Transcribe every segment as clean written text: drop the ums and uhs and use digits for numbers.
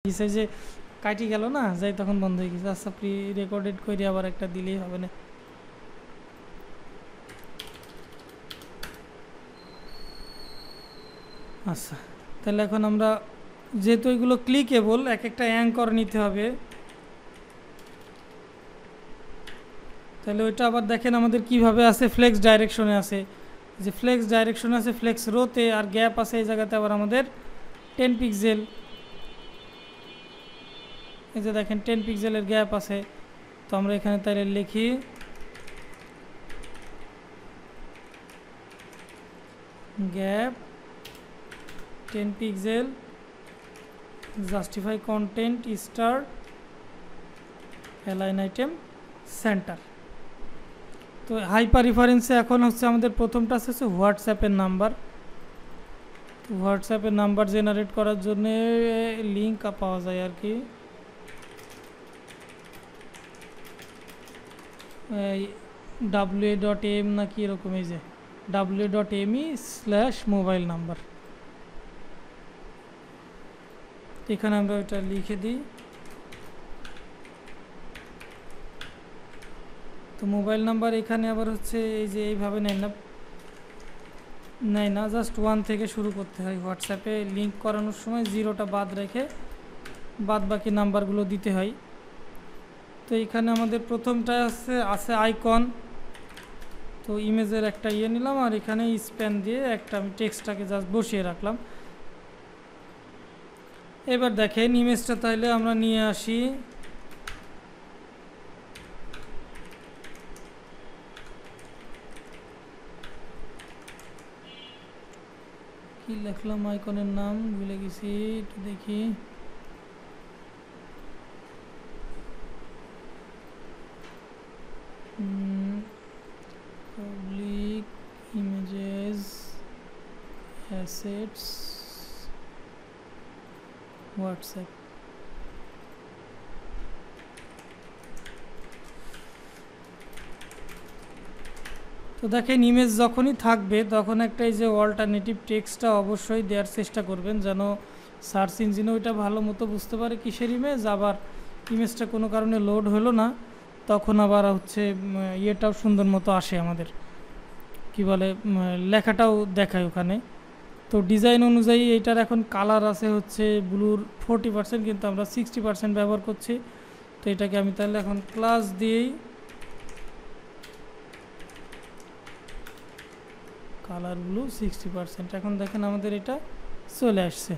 গেছে যে কাটি গেল না যাই তখন বন্ধ হয়ে গেছে। আচ্ছা প্রি রেকর্ডেড করে আবার একটা দিলেই হবে না। আচ্ছা তাহলে এখন আমরা যেহেতু এগুলো ক্লিকেবল এক একটা অ্যাঙ্কর নিতে হবে, তাহলে ওইটা আবার দেখেন আমাদের কিভাবে আছে, ফ্লেক্স ডাইরেকশনে আছে, যে ফ্লেক্স ডাইরেকশন আছে ফ্লেক্স রোতে, আর গ্যাপ আছে এই জায়গাতে আবার আমাদের 10 পিক্সেল। এই যে দেখেন 10 পিক্সেলের গ্যাপ আছে। তো আমরা এখানে তাহলে লিখি gap 10 pixel justify content star align item centre. তো হাইপার রেফারেন্সে এখন হচ্ছে আমাদের প্রথমটা হচ্ছে হোয়াটসঅ্যাপের নাম্বার। তো হোয়াটসঅ্যাপের নাম্বার জেনারেট করার জন্য লিঙ্ক পাওয়া যায় আর কি, www.m নাকি এরকম, এই যে www.me/মোবাইল নাম্বার। এখানে আমরা ওটা লিখে দিই। তো মোবাইল নাম্বার এখানে আবার হচ্ছে এই যে এইভাবে নেয় না, জাস্ট 1 থেকে শুরু করতে হয়। হোয়াটসঅ্যাপে লিঙ্ক করানোর সময় 0টা বাদ রেখে বাদ বাকি নাম্বারগুলো দিতে হয়। তো এখানে আমাদের প্রথমটা আছে আইকন। তো ইমেজের একটা নিলাম, আর এখানে স্প্যান দিয়ে একটা আমি টেক্সটটাকে জাস্ট বসিয়ে রাখলাম। এবার দেখেন ইমেজটা তাইলে আমরা নিয়ে আসি। কি লিখলাম, আইকনের নাম ভুলে গেছি, একটু দেখি। Public images assets WhatsApp. তো দেখেন ইমেজ যখনই থাকবে তখন একটা এই যে অল্টারনেটিভ টেক্সটটা অবশ্যই দেওয়ার চেষ্টা করবেন, যেন সার্চ ইঞ্জিনে ওইটা ভালো মতো বুঝতে পারে কিসের ইমেজ। আবার ইমেজটা কোনো কারণে লোড হলো না, তখন আবার হচ্ছে ইয়েটাও সুন্দর মতো আসে, আমাদের কি বলে লেখাটাও দেখায় ওখানে। তো ডিজাইন অনুযায়ী এইটার এখন কালার আছে হচ্ছে ব্লুর 40%, কিন্তু আমরা 60% ব্যবহার করছি। তো এটাকে আমি তাহলে এখন ক্লাস দিয়েই কালার ব্লু 60%। এখন দেখেন আমাদের এটা চলে আসছে।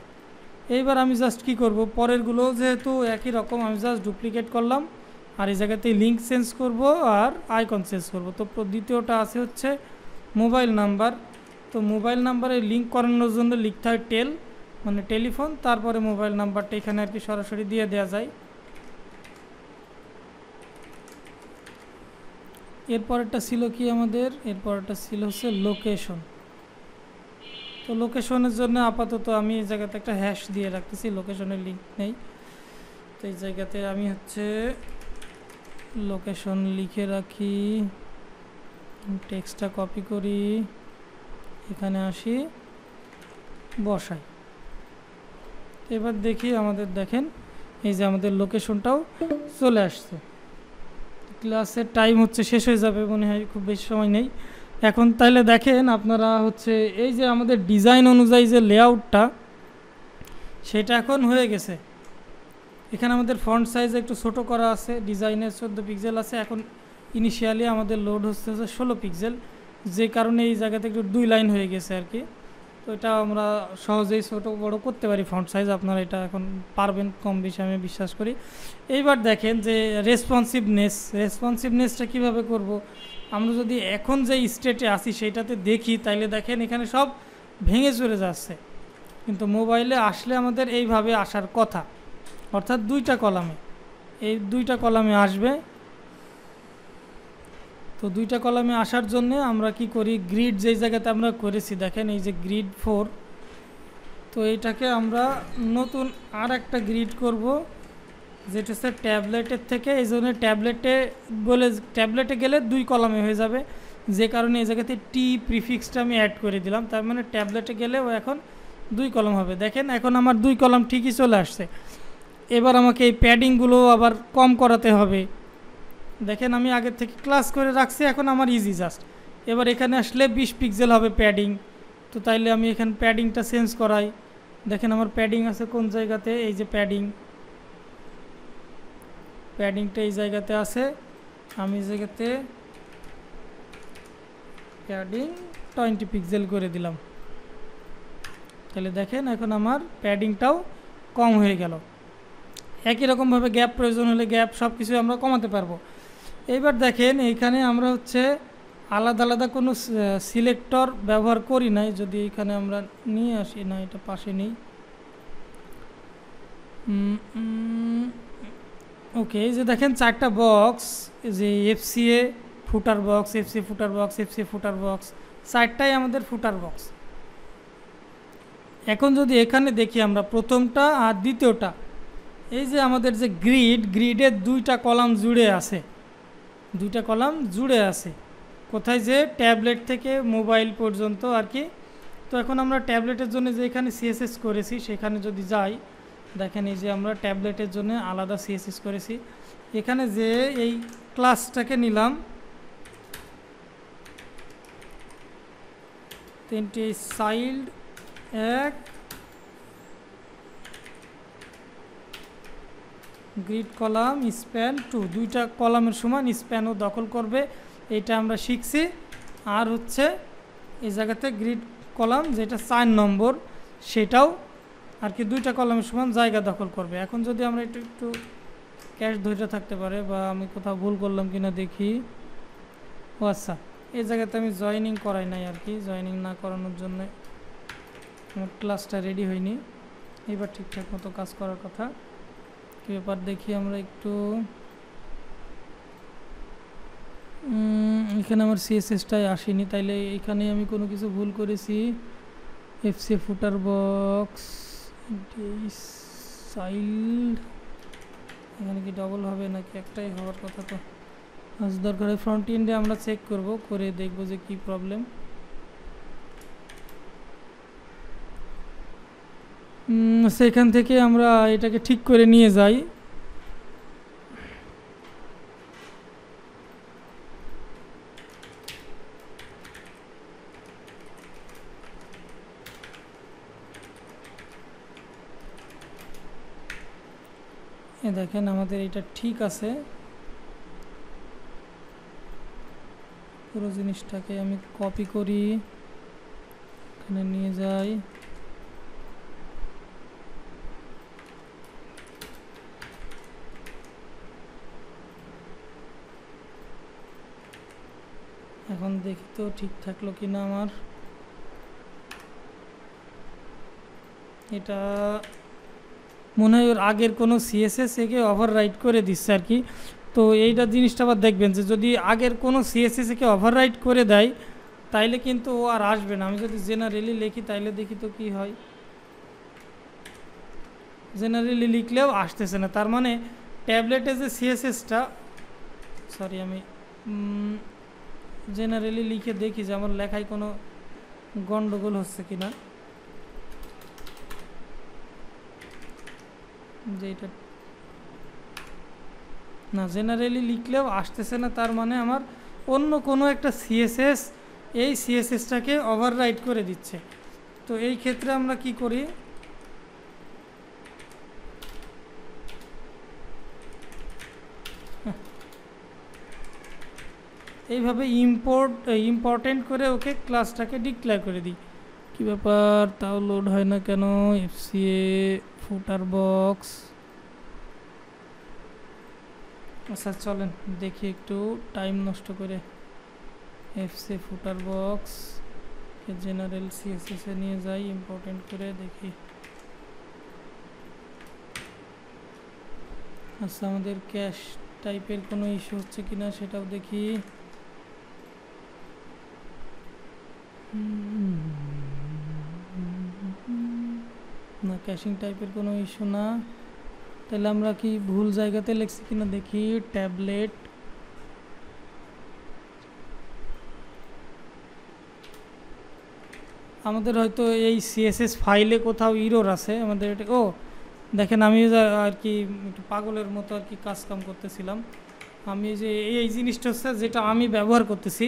এইবার আমি জাস্ট কি করব, পরেরগুলো যেহেতু একই রকম আমি জাস্ট ডুপ্লিকেট করলাম, আর এই জায়গাতে লিঙ্ক চেঞ্জ করব আর আইকন চেঞ্জ করব। তো দ্বিতীয়টা আছে হচ্ছে মোবাইল নাম্বার। তো মোবাইল নাম্বারে লিঙ্ক করানোর জন্য লিখতে হয় টেল, মানে টেলিফোন, তারপরে মোবাইল নাম্বারটা এখানে আর কি সরাসরি দিয়ে দেওয়া যায়। এরপরেরটা ছিল কি আমাদের, এরপরেরটা ছিল হচ্ছে লোকেশন। তো লোকেশনের জন্য আপাতত আমি এই জায়গাতে একটা হ্যাশ দিয়ে রাখতেছি, লোকেশনের লিঙ্ক নেই। তো এই জায়গাতে আমি হচ্ছে লোকেশন লিখে রাখি, টেক্সটটা কপি করি, এখানে আসি, বসাই। এবার দেখি আমাদের দেখেন এই যে আমাদের লোকেশনটাও চলে আসছে। ক্লাসের টাইম হচ্ছে শেষ হয়ে যাবে মনে হয়, খুব বেশি সময় নেই এখন। তাহলে দেখেন আপনারা হচ্ছে এই যে আমাদের ডিজাইন অনুযায়ী যে লেআউটটা সেটা এখন হয়ে গেছে। এখানে আমাদের ফন্ট সাইজ একটু ছোট করা আছে, ডিজাইনের 14 পিক্সেল আছে। এখন ইনিশিয়ালি আমাদের লোড হচ্ছে 16 পিক্সেল, যে কারণে এই জায়গাতে একটু 2 লাইন হয়ে গেছে আর কি। তো এটা আমরা সহজেই ছোটো বড়ো করতে পারি ফন্ট সাইজ, আপনারা এটা এখন পারবেন কম বেশি আমি বিশ্বাস করি। এইবার দেখেন যে রেসপন্সিভনেসটা কীভাবে করব। আমরা যদি এখন যে স্টেটে আসি সেইটাতে দেখি, তাইলে দেখেন এখানে সব ভেঙে চলে যাচ্ছে, কিন্তু মোবাইলে আসলে আমাদের এইভাবে আসার কথা, অর্থাৎ 2টা কলামে, এই 2টা কলামে আসবে। তো 2টা কলামে আসার জন্য আমরা কি করি, গ্রিড যেই জায়গাতে আমরা করেছি দেখেন এই যে গ্রিড 4, তো এইটাকে আমরা নতুন আর একটা গ্রিড করব, যেটা হচ্ছে ট্যাবলেটের থেকে। এই জন্য ট্যাবলেটে গেলে 2 কলামে হয়ে যাবে, যে কারণে এই জায়গাতে টি প্রিফিক্সটা আমি অ্যাড করে দিলাম। তার মানে ট্যাবলেটে গেলেও এখন 2 কলাম হবে। দেখেন এখন আমার 2 কলাম ঠিকই চলে আসছে। এবার আমাকে এই প্যাডিংগুলো আবার কম করাতে হবে। দেখেন আমি আগের থেকে ক্লাস করে রাখছি, এখন আমার ইজি জাস্ট। এবার এখানে আসলে 20 পিক্সেল হবে প্যাডিং। তো তাইলে আমি এখানে প্যাডিংটা চেঞ্জ করাই। দেখেন আমার প্যাডিং আছে কোন জায়গাতে, এই যে প্যাডিংটা এই জায়গাতে আছে। আমি এই জায়গাতে প্যাডিং 20 পিক্সেল করে দিলাম। তাহলে দেখেন এখন আমার প্যাডিংটাও কম হয়ে গেল। একই রকমভাবে গ্যাপ প্রয়োজন হলে গ্যাপ সব কিছু আমরা কমাতে পারবো। এইবার দেখেন এইখানে আমরা হচ্ছে আলাদা আলাদা কোনো সিলেক্টর ব্যবহার করি নাই। যদি এখানে আমরা নিয়ে আসি, না এটা পাশে নেই, ওকে। এই যে দেখেন 4টা বক্স, যে এফসিএ ফুটার বক্স, এফসিএ ফুটার বক্স, এফসিএ ফুটার বক্স, 4টাই আমাদের ফুটার বক্স। এখন যদি এখানে দেখি আমরা প্রথমটা আর দ্বিতীয়টা, এই যে আমাদের যে গ্রিডের 2টা কলাম জুড়ে আছে, 2টা কলাম জুড়ে আছে কোথায়, যে ট্যাবলেট থেকে মোবাইল পর্যন্ত আর কি। তো এখন আমরা ট্যাবলেটের জন্য যে এখানে সিএসএস করেছি সেখানে যদি যাই, দেখেন এই যে আমরা ট্যাবলেটের জন্য আলাদা সিএসএস করেছি। এখানে যে এই ক্লাসটাকে নিলাম, 3টে চাইল্ড 1, গ্রিড কলাম স্প্যান 2, 2টা কলামের সমান স্প্যানও দখল করবে, এটা আমরা শিখছি। আর হচ্ছে এই জায়গাতে গ্রিড কলাম যেটা 4 নম্বর, সেটাও আর কি 2টা কলামের সমান জায়গা দখল করবে। এখন যদি আমরা একটু ক্যাশ ধরে থাকতে পারে, বা আমি কোথাও ভুল করলাম কিনা দেখি। ও আচ্ছা, এই জায়গাতে আমি জয়েনিং করাই নাই আর কি, জয়েনিং না করানোর জন্য আমার ক্লাসটা রেডি হয়নি। এবার ঠিকঠাক মতো কাজ করার কথা। কী ব্যাপার দেখি আমরা একটু, এখানে আমার সিএসএসটাই আসেনি, তাইলে এখানে আমি কোনো কিছু ভুল করেছি। এফসি ফুটার বক্স চাইল্ড, এখানে কি ডবল হবে নাকি একটাই হওয়ার কথা? তো আজ দরকার হয় ফ্রন্ট এন্ডে আমরা চেক করব, করে দেখব যে কি প্রবলেম। সেখান থেকে আমরা এটাকে ঠিক করে নিয়ে যাই। দেখেন আমাদের এটা ঠিক আছে। পুরো জিনিসটাকে আমি কপি করি, এখানে নিয়ে যাই। এখন দেখি তো ঠিক থাকলো কিনা আমার। এটা মনে হয় ওর আগের কোনো সিএসএস একে ওভাররাইট করে দিচ্ছে আর কি। তো এইটা জিনিসটা আবার দেখবেন যে যদি আগের কোনো সিএসএস একে ওভাররাইট করে দেয় তাইলে কিন্তু ও আর আসবে না। আমি যদি জেনারেলি লিখি তাইলে দেখি তো কি হয়। জেনারেলি লিখলেও আসতেছে না, তার মানে ট্যাবলেটে যে সিএসএসটা, সরি আমি জেনারেলি লিখে দেখি যে আমার লেখায় কোনো গন্ডগোল হচ্ছে কিনা। যে এটা না, জেনারেলি লিখলেও আসতেছে না, তার মানে আমার অন্য কোনো একটা সিএসএস এই সিএসএসটাকে ওভাররাইট করে দিচ্ছে। তো এই ক্ষেত্রে আমরা কি করি, এইভাবে ইম্পর্টেন্ট করে ওকে ক্লাসটাকে ডিক্লেয়ার করে দিই। কী ব্যাপার তাও লোড হয় না কেন? এফসিএ ফুটার বক্স, আচ্ছা চলেন দেখি একটু টাইম নষ্ট করে। এফসিএ ফুটার বক্স জেনারেল সিএসএস এ নিয়ে যাই, ইম্পর্টেন্ট করে দেখি। আচ্ছা আমাদের ক্যাশ টাইপের কোনো ইস্যু হচ্ছে কিনা সেটাও দেখি। না, ক্যাশিং টাইপের কোনো ইস্যু না। তাহলে আমরা কি ভুল জায়গাতে লিখছি কিনা দেখি। ট্যাবলেট, আমাদের হয়তো এই সিএসএস ফাইলে কোথাও ইরর আছে আমাদের এটা। ও দেখেন আমি আর কি একটু পাগলের মতো আর কি কাজকাম করতেছিলাম। আমি যে এই জিনিসটা হচ্ছে যেটা আমি ব্যবহার করতেছি,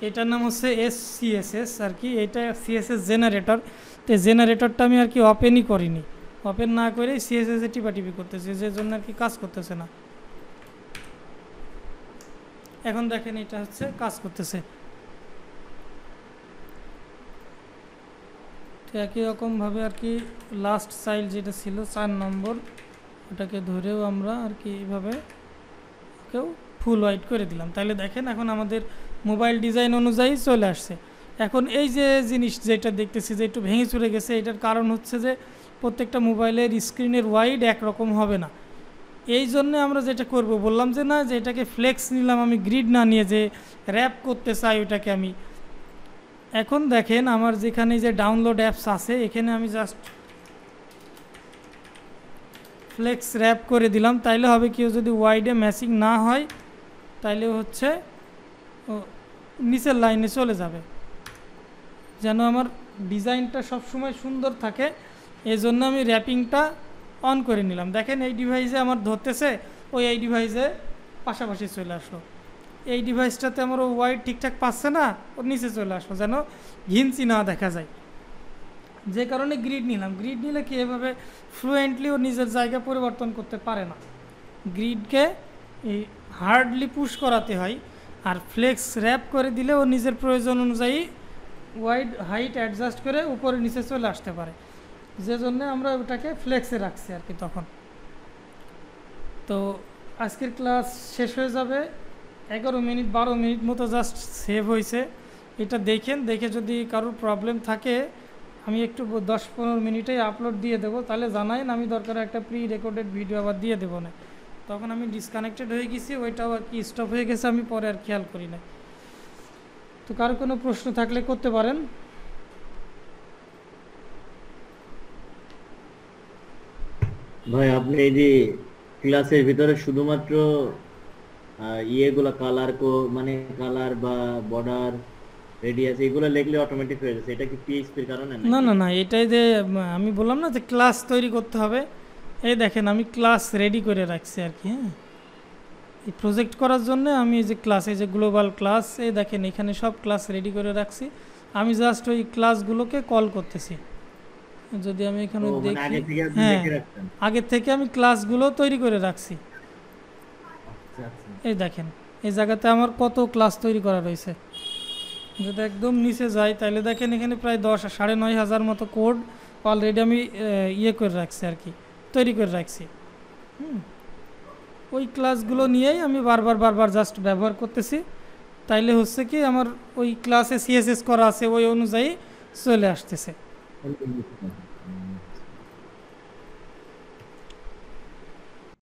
এটার নাম হচ্ছে সিএসএস আর কি, এটা সিএসএস জেনারেটর। তো জেনারেটরটা আমি আর কি ওপেনই করিনি, ওপেন না করে সিএসএস এ টিপাটিপি করতেছি, যে জন্য আর কি কাজ করতেছে না। এখন দেখেন এটা হচ্ছে কাজ করতেছে। তো একই রকমভাবে আর কি লাস্ট চাইল্ড যেটা ছিল 4 নম্বর, ওটাকে ধরেও আমরা আর কি এইভাবে কেউ ফুল হোয়াইট করে দিলাম। তাহলে দেখেন এখন আমাদের মোবাইল ডিজাইন অনুযায়ী চলে আসছে। এখন এই যে জিনিস যেটা দেখতেছি যে একটু ভেঙে চলে গেছে, এটার কারণ হচ্ছে যে প্রত্যেকটা মোবাইলের স্ক্রিনের ওয়াইড একরকম হবে না। এই জন্য আমরা যেটা করব বললাম যে না, যে এটাকে ফ্লেক্স নিলাম আমি, গ্রিড না নিয়ে যে র্যাপ করতে চাই ওটাকে আমি। এখন দেখেন আমার যেখানে যে ডাউনলোড অ্যাপস আছে, এখানে আমি জাস্ট ফ্লেক্স র্যাপ করে দিলাম। তাইলে হবে কেউ যদি ওয়াইডে ম্যাচিং না হয় তাইলে হচ্ছে নিচের লাইনে চলে যাবে, যেন আমার ডিজাইনটা সবসময় সুন্দর থাকে। এই জন্য আমি র্যাপিংটা অন করে নিলাম। দেখেন এই ডিভাইসে আমার ধরতেছে, ওই এই ডিভাইসে পাশাপাশি চলে আসলো। এই ডিভাইসটাতে আমার ওয়াইড ঠিকঠাক পাচ্ছে না, ওর নিচে চলে আসলো, যেন ঘিঞ্চি না দেখা যায়। যে কারণে গ্রিড নিলাম। গ্রিড নিলে কি এভাবে ফ্লুয়েন্টলি ও নিজের জায়গা পরিবর্তন করতে পারে না, গ্রিডকে এই হার্ডলি পুশ করাতে হয়। আর ফ্লেক্স র্যাপ করে দিলে ও নিজের প্রয়োজন অনুযায়ী ওয়াইড হাইট অ্যাডজাস্ট করে উপরে নিচে চলে আসতে পারে, যে জন্য আমরা ওটাকে ফ্লেক্সে রাখছি আর কি তখন। তো আজকের ক্লাস শেষ হয়ে যাবে, 11 মিনিট 12 মিনিট মতো জাস্ট সেভ হয়েছে। এটা দেখেন, দেখে যদি কারোর প্রবলেম থাকে আমি একটু 10-15 মিনিটেই আপলোড দিয়ে দেবো, তাহলে জানাইন, আমি দরকার একটা প্রি রেকর্ডেড ভিডিও আবার দিয়ে দেবো না। তখন আমি ডিসকানেক্টেড হয়ে গেছি, ওইটাও আর কি স্টপ হয়ে গেছে, আমি পরে আর খেয়াল করি না। তো কারো কোনো প্রশ্ন থাকলে করতে পারেন। ভাই আপনি এই যে ক্লাসের ভিতরে শুধুমাত্র ইয়েগুলা কালার মানে কালার বা বর্ডার রেডিয়াস এগুলো লিখলে অটোমেটিক হয়ে যাচ্ছে, এটা কি পিএইচপির কারণে না নাকি? না না, এটাই যে আমি বললাম না যে ক্লাস তৈরি করতে হবে, এই দেখেন আমি ক্লাস রেডি করে রাখছি আর কি। হ্যাঁ, এই প্রজেক্ট করার জন্য আমি এই যে ক্লাস, এই যে গ্লোবাল ক্লাস, এই দেখেন এখানে সব ক্লাস রেডি করে রাখছি। আমি জাস্ট ওই ক্লাসগুলোকে কল করতেছি। যদি আমি এখানে ও মানে দেখি, আগে থেকে আপনি হ্যাঁ লিখে রাখছেন। আগের থেকে আমি ক্লাসগুলো তৈরি করে রাখছি। আচ্ছা আচ্ছা। এই দেখেন এই জায়গাতে আমার কত ক্লাস তৈরি করা রয়েছে। যদি একদম নিচে যাই তাহলে দেখেন এখানে প্রায় 9,500 মতো কোড অলরেডি আমি ইয়ে করে রাখছি আর কি, তৈরি করে রাখছি। ওই ক্লাসগুলো নিয়েই আমি বারবার জাস্ট ব্যবহার করতেছি। তাইলে হচ্ছে কি আমার ওই ক্লাসে সিএসএস করা আছে, ওই অনুযায়ী চলে আসতেছে।